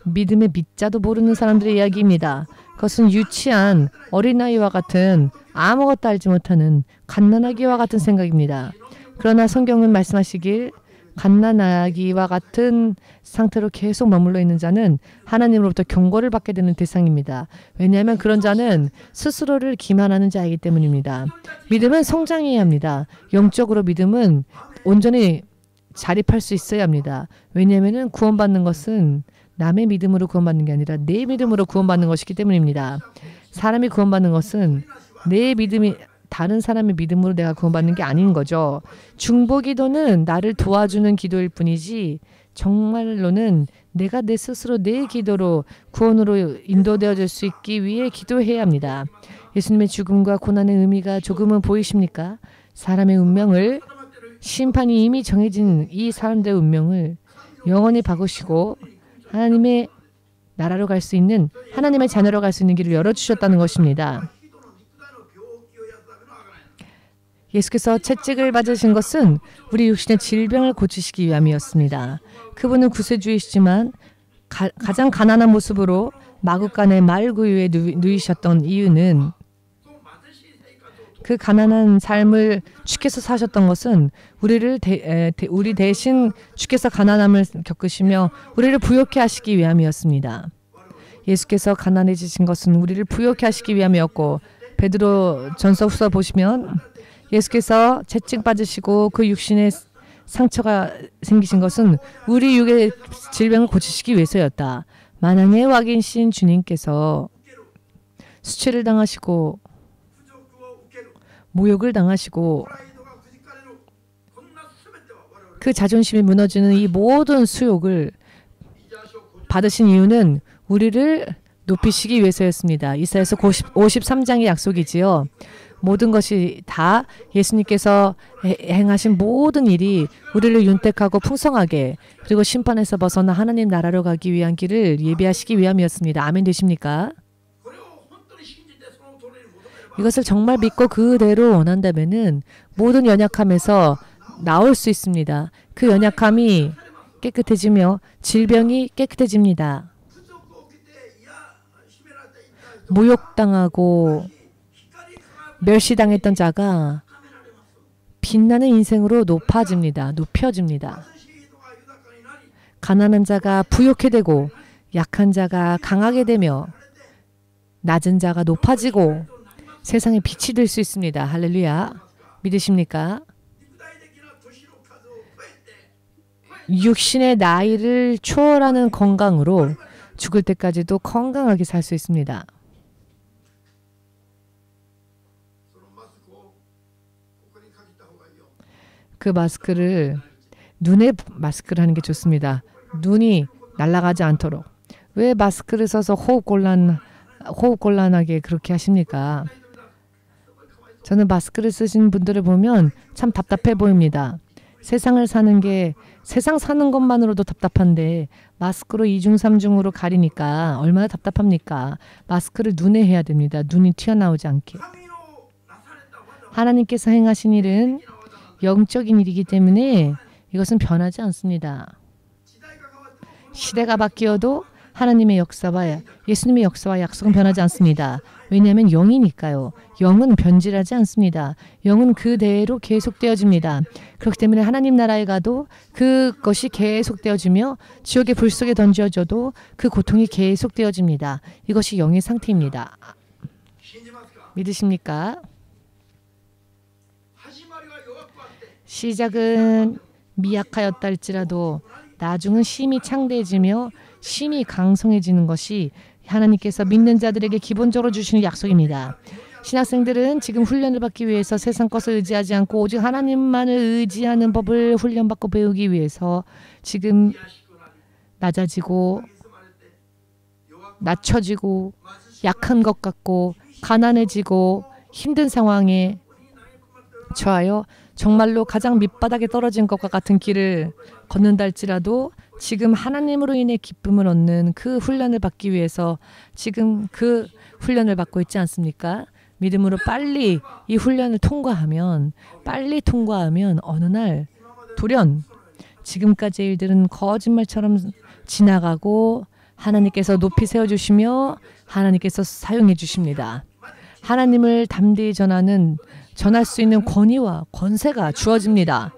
A: 믿음의 밑자도 모르는 사람들의 이야기입니다. 그것은 유치한 어린아이와 같은 아무것도 알지 못하는 갓난아기와 같은 생각입니다. 그러나 성경은 말씀하시길 갓난아기와 같은 상태로 계속 머물러 있는 자는 하나님으로부터 경고를 받게 되는 대상입니다. 왜냐하면 그런 자는 스스로를 기만하는 자이기 때문입니다. 믿음은 성장해야 합니다. 영적으로 믿음은 온전히 자립할 수 있어야 합니다. 왜냐하면 구원받는 것은 남의 믿음으로 구원받는 게 아니라 내 믿음으로 구원받는 것이기 때문입니다. 사람이 구원받는 것은 내 믿음이 다른 사람의 믿음으로 내가 구원받는 게 아닌 거죠. 중보기도는 나를 도와주는 기도일 뿐이지 정말로는 내가 내 스스로 내 기도로 구원으로 인도되어질 수 있기 위해 기도해야 합니다. 예수님의 죽음과 고난의 의미가 조금은 보이십니까? 사람의 운명을 심판이 이미 정해진 이 사람들의 운명을 영원히 바꾸시고 하나님의 나라로 갈 수 있는 하나님의 자녀로 갈 수 있는 길을 열어주셨다는 것입니다. 예수께서 채찍을 맞으신 것은 우리 육신의 질병을 고치시기 위함이었습니다. 그분은 구세주이시지만 가장 가난한 모습으로 마구간의 말구유에 누이셨던 이유는 그 가난한 삶을 주께서 사셨던 것은 우리 대신 주께서 가난함을 겪으시며 우리를 부욕해 하시기 위함이었습니다. 예수께서 가난해지신 것은 우리를 부욕해 하시기 위함이었고 베드로 전서 후서 보시면 예수께서 채찍 받으시고 그 육신에 상처가 생기신 것은 우리 육의 질병을 고치시기 위해서였다. 만왕의 왕이신 주님께서 수치를 당하시고 모욕을 당하시고 그 자존심이 무너지는 이 모든 수욕을 받으신 이유는 우리를 높이시기 위해서였습니다. 이사야서 53장의 약속이지요. 모든 것이 다 예수님께서 행하신 모든 일이 우리를 윤택하고 풍성하게 그리고 심판에서 벗어나 하나님 나라로 가기 위한 길을 예비하시기 위함이었습니다. 아멘 되십니까? 이것을 정말 믿고 그대로 원한다면은 모든 연약함에서 나올 수 있습니다. 그 연약함이 깨끗해지며 질병이 깨끗해집니다. 모욕당하고 멸시당했던 자가 빛나는 인생으로 높여집니다. 가난한 자가 부욕해 되고 약한 자가 강하게 되며 낮은 자가 높아지고 세상에 빛이 될 수 있습니다. 할렐루야. 믿으십니까? 육신의 나이를 초월하는 건강으로 죽을 때까지도 건강하게 살 수 있습니다. 그 마스크를 눈에 마스크를 하는 게 좋습니다. 눈이 날아가지 않도록. 왜 마스크를 써서 호흡곤란하게 그렇게 하십니까? 저는 마스크를 쓰신 분들을 보면 참 답답해 보입니다. 세상 사는 것만으로도 답답한데 마스크로 2중 3중으로 가리니까 얼마나 답답합니까? 마스크를 눈에 해야 됩니다. 눈이 튀어나오지 않게. 하나님께서 행하신 일은 영적인 일이기 때문에 이것은 변하지 않습니다. 시대가 바뀌어도 하나님의 역사와 예수님의 역사와 약속은 변하지 않습니다. 왜냐하면 영이니까요. 영은 변질하지 않습니다. 영은 그대로 계속되어집니다. 그렇기 때문에 하나님 나라에 가도 그것이 계속되어지며 지옥의 불 속에 던져져도 그 고통이 계속되어집니다. 이것이 영의 상태입니다. 믿으십니까? 시작은 미약하였다 할지라도 나중은 심히 창대해지며 심히 강성해지는 것이 하나님께서 믿는 자들에게 기본적으로 주시는 약속입니다. 신학생들은 지금 훈련을 받기 위해서 세상 것을 의지하지 않고 오직 하나님만을 의지하는 법을 훈련받고 배우기 위해서 지금 낮아지고 낮춰지고 약한 것 같고 가난해지고 힘든 상황에 처하여 정말로 가장 밑바닥에 떨어진 것과 같은 길을 걷는다 할지라도 지금 하나님으로 인해 기쁨을 얻는 그 훈련을 받기 위해서 지금 그 훈련을 받고 있지 않습니까? 믿음으로 빨리 이 훈련을 통과하면 어느 날 돌연 지금까지의 일들은 거짓말처럼 지나가고 하나님께서 높이 세워주시며 하나님께서 사용해 주십니다. 하나님을 담대히 전할 수 있는 권위와 권세가 주어집니다.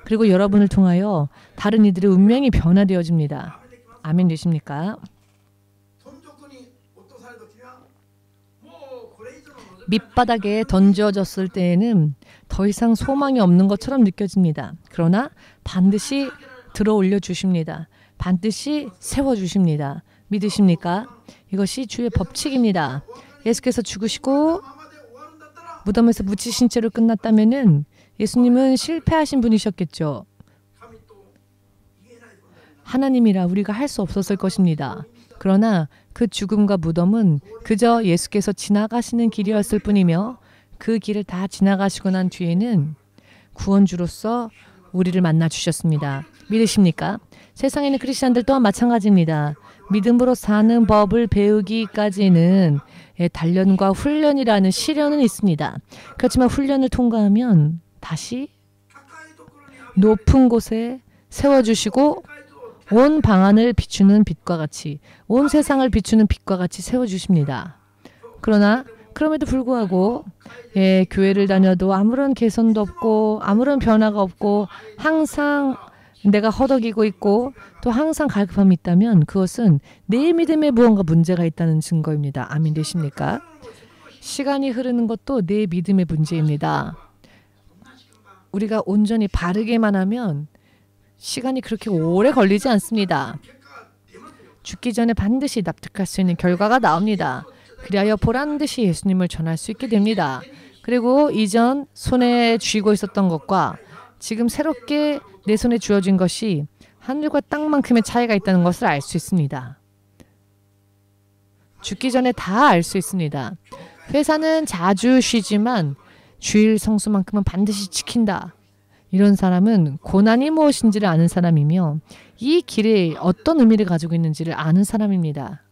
A: 그리고 여러분을 통하여 다른 이들의 운명이 변화되어집니다. 아멘 되십니까? 밑바닥에 던져졌을 때에는 더 이상 소망이 없는 것처럼 느껴집니다. 그러나 반드시 들어 올려 주십니다. 반드시 세워 주십니다. 믿으십니까? 이것이 주의 법칙입니다. 예수께서 죽으시고 무덤에서 묻히신 채로 끝났다면은 예수님은 실패하신 분이셨겠죠. 하나님이라 우리가 할 수 없었을 것입니다. 그러나 그 죽음과 무덤은 그저 예수께서 지나가시는 길이었을 뿐이며 그 길을 다 지나가시고 난 뒤에는 구원주로서 우리를 만나 주셨습니다. 믿으십니까? 세상에는 크리스찬들 또한 마찬가지입니다. 믿음으로 사는 법을 배우기까지는 단련과 훈련이라는 시련은 있습니다. 그렇지만 훈련을 통과하면 다시 높은 곳에 세워주시고 온 방안을 비추는 빛과 같이 온 세상을 비추는 빛과 같이 세워주십니다. 그러나 그럼에도 불구하고 교회를 다녀도 아무런 개선도 없고 아무런 변화가 없고 항상 내가 허덕이고 있고 또 항상 갈급함이 있다면 그것은 내 믿음에 무언가 문제가 있다는 증거입니다. 아멘 되십니까? 시간이 흐르는 것도 내 믿음의 문제입니다. 우리가 온전히 바르게만 하면 시간이 그렇게 오래 걸리지 않습니다. 죽기 전에 반드시 납득할 수 있는 결과가 나옵니다. 그리하여 보란듯이 예수님을 전할 수 있게 됩니다. 그리고 이전 손에 쥐고 있었던 것과 지금 새롭게 내 손에 주어진 것이 하늘과 땅만큼의 차이가 있다는 것을 알 수 있습니다. 죽기 전에 다 알 수 있습니다. 회사는 자주 쉬지만 주일 성수만큼은 반드시 지킨다. 이런 사람은 고난이 무엇인지를 아는 사람이며 이 길에 어떤 의미를 가지고 있는지를 아는 사람입니다.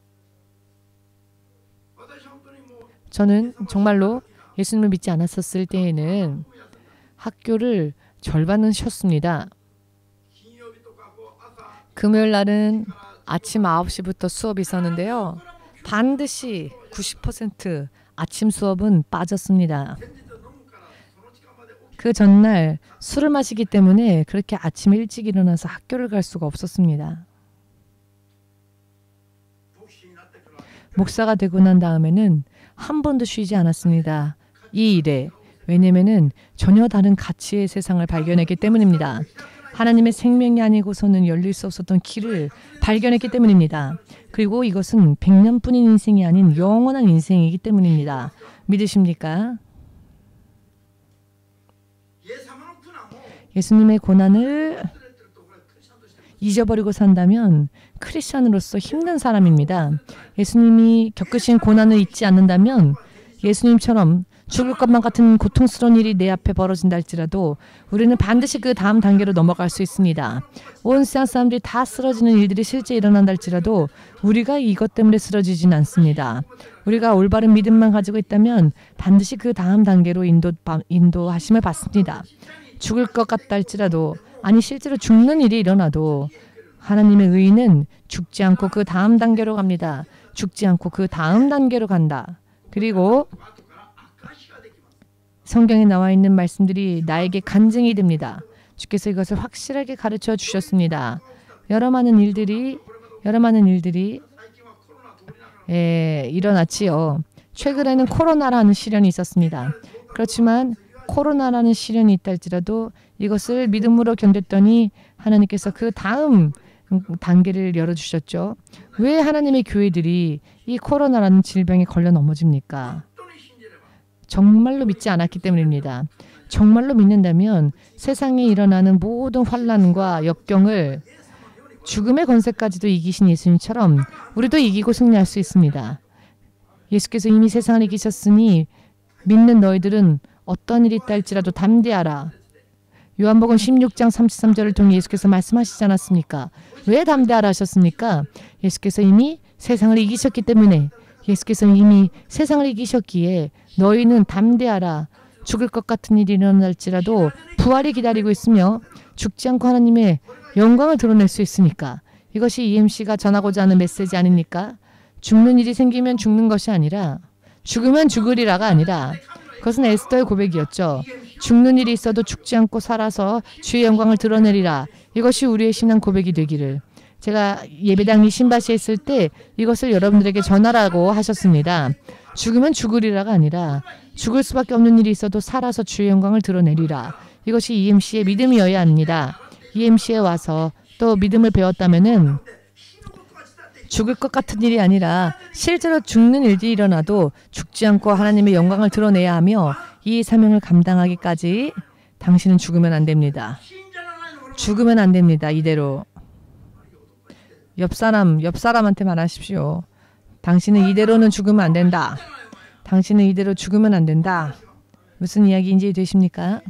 A: 저는 정말로 예수님을 믿지 않았었을 때에는 학교를 절반은 쉬었습니다. 금요일 날은 아침 9시부터 수업이 있었는데요. 반드시 90% 아침 수업은 빠졌습니다. 그 전날 술을 마시기 때문에 그렇게 아침 일찍 일어나서 학교를 갈 수가 없었습니다. 목사가 되고 난 다음에는 한 번도 쉬지 않았습니다. 이 일에. 왜냐하면 전혀 다른 가치의 세상을 발견했기 때문입니다. 하나님의 생명이 아니고서는 열릴 수 없었던 길을 발견했기 때문입니다. 그리고 이것은 100년뿐인 인생이 아닌 영원한 인생이기 때문입니다. 믿으십니까? 예수님의 고난을 잊어버리고 산다면 크리스찬으로서 힘든 사람입니다. 예수님이 겪으신 고난을 잊지 않는다면 예수님처럼 죽을 것만 같은 고통스러운 일이 내 앞에 벌어진다 할지라도 우리는 반드시 그 다음 단계로 넘어갈 수 있습니다. 온 세상 사람들이 다 쓰러지는 일들이 실제 일어난다 할지라도 우리가 이것 때문에 쓰러지진 않습니다. 우리가 올바른 믿음만 가지고 있다면 반드시 그 다음 단계로 인도하심을 받습니다. 죽을 것 같다 할지라도 아니 실제로 죽는 일이 일어나도 하나님의 의인은 죽지 않고 그 다음 단계로 갑니다. 죽지 않고 그 다음 단계로 간다. 그리고 성경에 나와 있는 말씀들이 나에게 간증이 됩니다. 주께서 이것을 확실하게 가르쳐 주셨습니다. 여러 많은 일들이 일어났지요. 최근에는 코로나라는 시련이 있었습니다. 그렇지만 코로나라는 시련이 있다 할지라도 이것을 믿음으로 견뎠더니 하나님께서 그 다음 단계를 열어주셨죠. 왜 하나님의 교회들이 이 코로나라는 질병에 걸려 넘어집니까? 정말로 믿지 않았기 때문입니다. 정말로 믿는다면 세상에 일어나는 모든 환난과 역경을 죽음의 권세까지도 이기신 예수님처럼 우리도 이기고 승리할 수 있습니다. 예수께서 이미 세상을 이기셨으니 믿는 너희들은 어떤 일이 있다 할지라도 담대하라. 요한복음 16장 33절을 통해 예수께서 말씀하시지 않았습니까? 왜 담대하라 하셨습니까? 예수께서 이미 세상을 이기셨기 때문에 예수께서 이미 세상을 이기셨기에 너희는 담대하라. 죽을 것 같은 일이 일어날지라도 부활이 기다리고 있으며 죽지 않고 하나님의 영광을 드러낼 수 있으니까. 이것이 EMC가 전하고자 하는 메시지 아닙니까? 죽는 일이 생기면 죽는 것이 아니라 죽으면 죽으리라가 아니라 그것은 에스더의 고백이었죠. 죽는 일이 있어도 죽지 않고 살아서 주의 영광을 드러내리라. 이것이 우리의 신앙 고백이 되기를. 제가 예배당 신바시에 있을 때 이것을 여러분들에게 전하라고 하셨습니다. 죽으면 죽으리라가 아니라 죽을 수밖에 없는 일이 있어도 살아서 주의 영광을 드러내리라. 이것이 EMC의 믿음이어야 합니다. EMC에 와서 또 믿음을 배웠다면은 죽을 것 같은 일이 아니라 실제로 죽는 일이 일어나도 죽지 않고 하나님의 영광을 드러내야 하며 이 사명을 감당하기까지 당신은 죽으면 안 됩니다. 죽으면 안 됩니다. 이대로. 옆 사람한테 말하십시오. 당신은 이대로는 죽으면 안 된다. 당신은 이대로 죽으면 안 된다. 무슨 이야기인지 되십니까?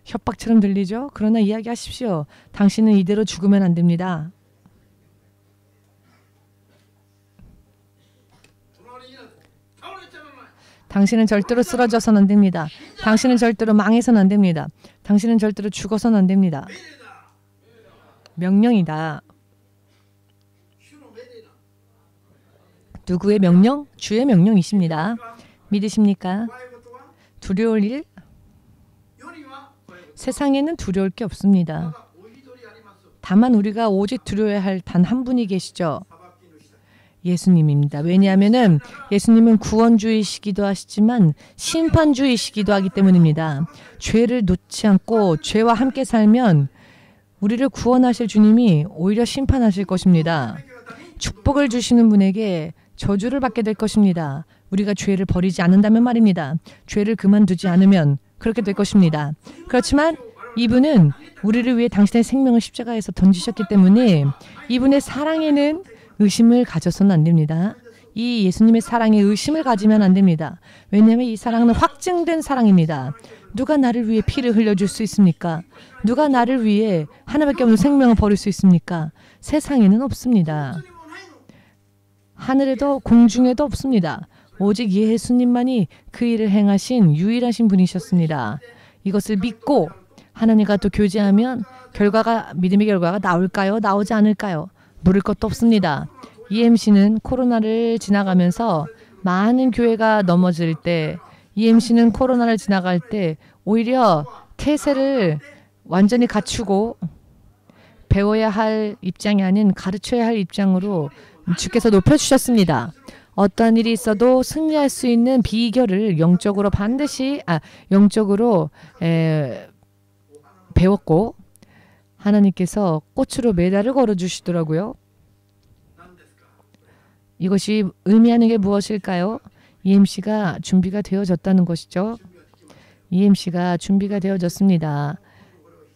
A: 협박처럼 들리죠? 그러나 이야기하십시오. 당신은 이대로 죽으면 안 됩니다. 당신은 절대로 쓰러져서는 안 됩니다. 당신은 절대로 망해서는 안 됩니다. 당신은 절대로 죽어서는 안 됩니다. 명령이다. 누구의 명령? 주의 명령이십니다. 믿으십니까? 두려울 일? 세상에는 두려울 게 없습니다. 다만 우리가 오직 두려워야 할 단 한 분이 계시죠. 예수님입니다. 왜냐하면 예수님은 구원주이시기도 하시지만 심판주이시기도 하기 때문입니다. 죄를 놓지 않고 죄와 함께 살면 우리를 구원하실 주님이 오히려 심판하실 것입니다. 축복을 주시는 분에게 저주를 받게 될 것입니다. 우리가 죄를 버리지 않는다면 말입니다. 죄를 그만두지 않으면 그렇게 될 것입니다. 그렇지만 이분은 우리를 위해 당신의 생명을 십자가에서 던지셨기 때문에 이분의 사랑에는 의심을 가져서는 안 됩니다. 이 예수님의 사랑에 의심을 가지면 안 됩니다. 왜냐하면 이 사랑은 확증된 사랑입니다. 누가 나를 위해 피를 흘려줄 수 있습니까? 누가 나를 위해 하나밖에 없는 생명을 버릴 수 있습니까? 세상에는 없습니다. 하늘에도 공중에도 없습니다. 오직 예수님만이 그 일을 행하신 유일하신 분이셨습니다. 이것을 믿고 하나님과 또 교제하면 믿음의 결과가 나올까요? 나오지 않을까요? 물을 것도 없습니다. EMC는 코로나를 지나가면서 많은 교회가 넘어질 때, EMC는 코로나를 지나갈 때 오히려 태세를 완전히 갖추고 배워야 할 입장이 아닌 가르쳐야 할 입장으로 주께서 높여주셨습니다. 어떤 일이 있어도 승리할 수 있는 비결을 영적으로 반드시 영적으로 배웠고 하나님께서 꽃으로 메달을 걸어주시더라고요. 이것이 의미하는 게 무엇일까요? EMC가 준비가 되어졌다는 것이죠. EMC가 준비가 되어졌습니다.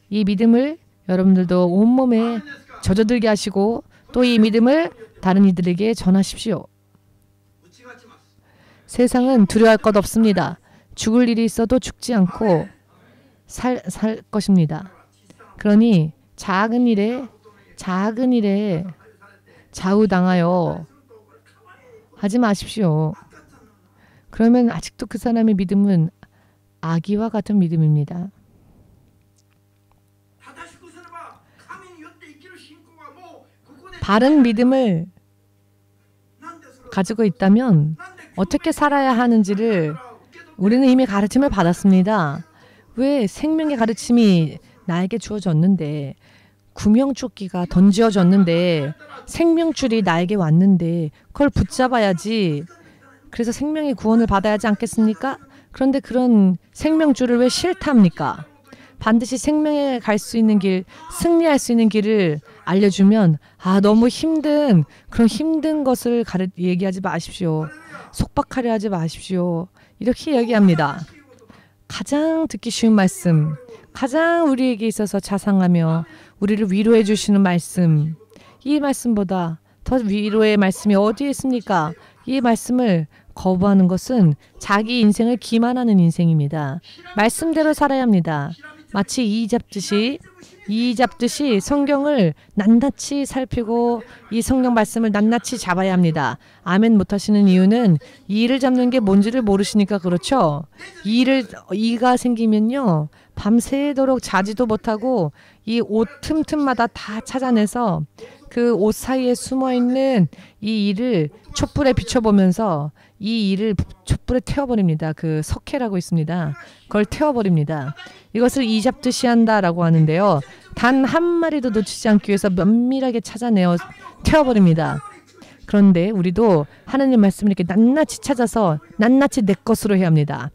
A: 이 믿음을 여러분들도 온몸에 젖어들게 하시고 또 이 믿음을 다른 이들에게 전하십시오. 세상은 두려워할 것 없습니다. 죽을 일이 있어도 죽지 않고 살 것입니다. 그러니 작은 일에 좌우당하여 하지 마십시오. 그러면 아직도 그 사람의 믿음은 아기와 같은 믿음입니다. 바른 믿음을 가지고 있다면 어떻게 살아야 하는지를 우리는 이미 가르침을 받았습니다. 왜 생명의 가르침이 나에게 주어졌는데 구명조끼가 던져졌는데 생명줄이 나에게 왔는데 그걸 붙잡아야지. 그래서 생명의 구원을 받아야 하지 않겠습니까? 그런데 그런 생명줄을 왜 싫답니까? 반드시 생명에 갈 수 있는 길, 승리할 수 있는 길을 알려주면 너무 힘든 그런 힘든 것을 얘기하지 마십시오. 속박하려 하지 마십시오. 이렇게 얘기합니다. 가장 듣기 쉬운 말씀, 가장 우리에게 있어서 자상하며 우리를 위로해 주시는 말씀, 이 말씀보다 더 위로의 말씀이 어디에 있습니까? 이 말씀을 거부하는 것은 자기 인생을 기만하는 인생입니다. 말씀대로 살아야 합니다. 마치 이 잡듯이 성경을 낱낱이 살피고 이 성경 말씀을 낱낱이 잡아야 합니다. 아멘 못하시는 이유는 이를 잡는 게 뭔지를 모르시니까 그렇죠. 이가 생기면요 밤새도록 자지도 못하고 이 옷 틈틈마다 다 찾아내서 그 옷 사이에 숨어있는 이 이를 촛불에 비춰보면서 이 이를 촛불에 태워버립니다. 그 석회라고 있습니다. 그걸 태워버립니다. 이것을 이 잡듯이 한다라고 하는데요. 단 한 마리도 놓치지 않기 위해서 면밀하게 찾아내어 태워버립니다. 그런데 우리도 하나님 말씀을 이렇게 낱낱이 찾아서 낱낱이 내 것으로 해야 합니다.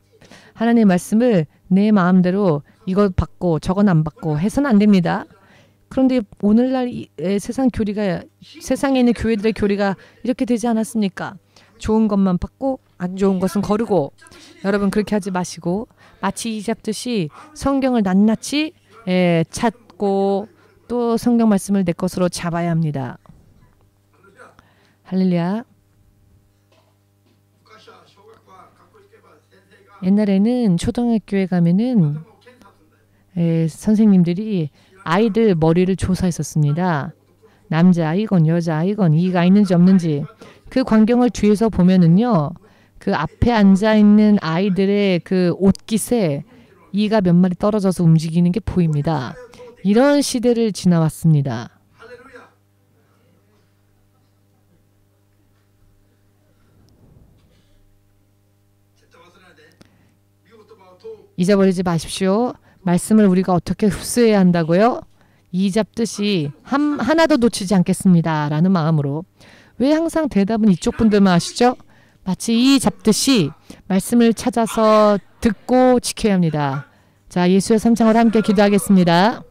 A: 하나님 말씀을 내 마음대로 이거 받고 저건 안 받고 해서는 안 됩니다. 그런데 오늘날 세상에 있는 교회들의 교리가 이렇게 되지 않았습니까? 좋은 것만 받고 안 좋은 것은 거르고. 여러분 그렇게 하지 마시고 마치 이 잡듯이 성경을 낱낱이 찾고 또 성경 말씀을 내 것으로 잡아야 합니다. 할렐루야. 옛날에는 초등학교에 가면은 선생님들이 아이들 머리를 조사했었습니다. 남자아이건 여자아이건 이가 있는지 없는지. 그 광경을 뒤에서 보면은요. 그 앞에 앉아있는 아이들의 그 옷깃에 이가 몇 마리 떨어져서 움직이는 게 보입니다. 이런 시대를 지나왔습니다. 잊어버리지 마십시오. 말씀을 우리가 어떻게 흡수해야 한다고요? 이 잡듯이 하나도 놓치지 않겠습니다. 라는 마음으로. 왜 항상 대답은 이쪽 분들만 하시죠? 마치 이 잡듯이 말씀을 찾아서 듣고 지켜야 합니다. 자, 예수의 3창으로 함께 기도하겠습니다.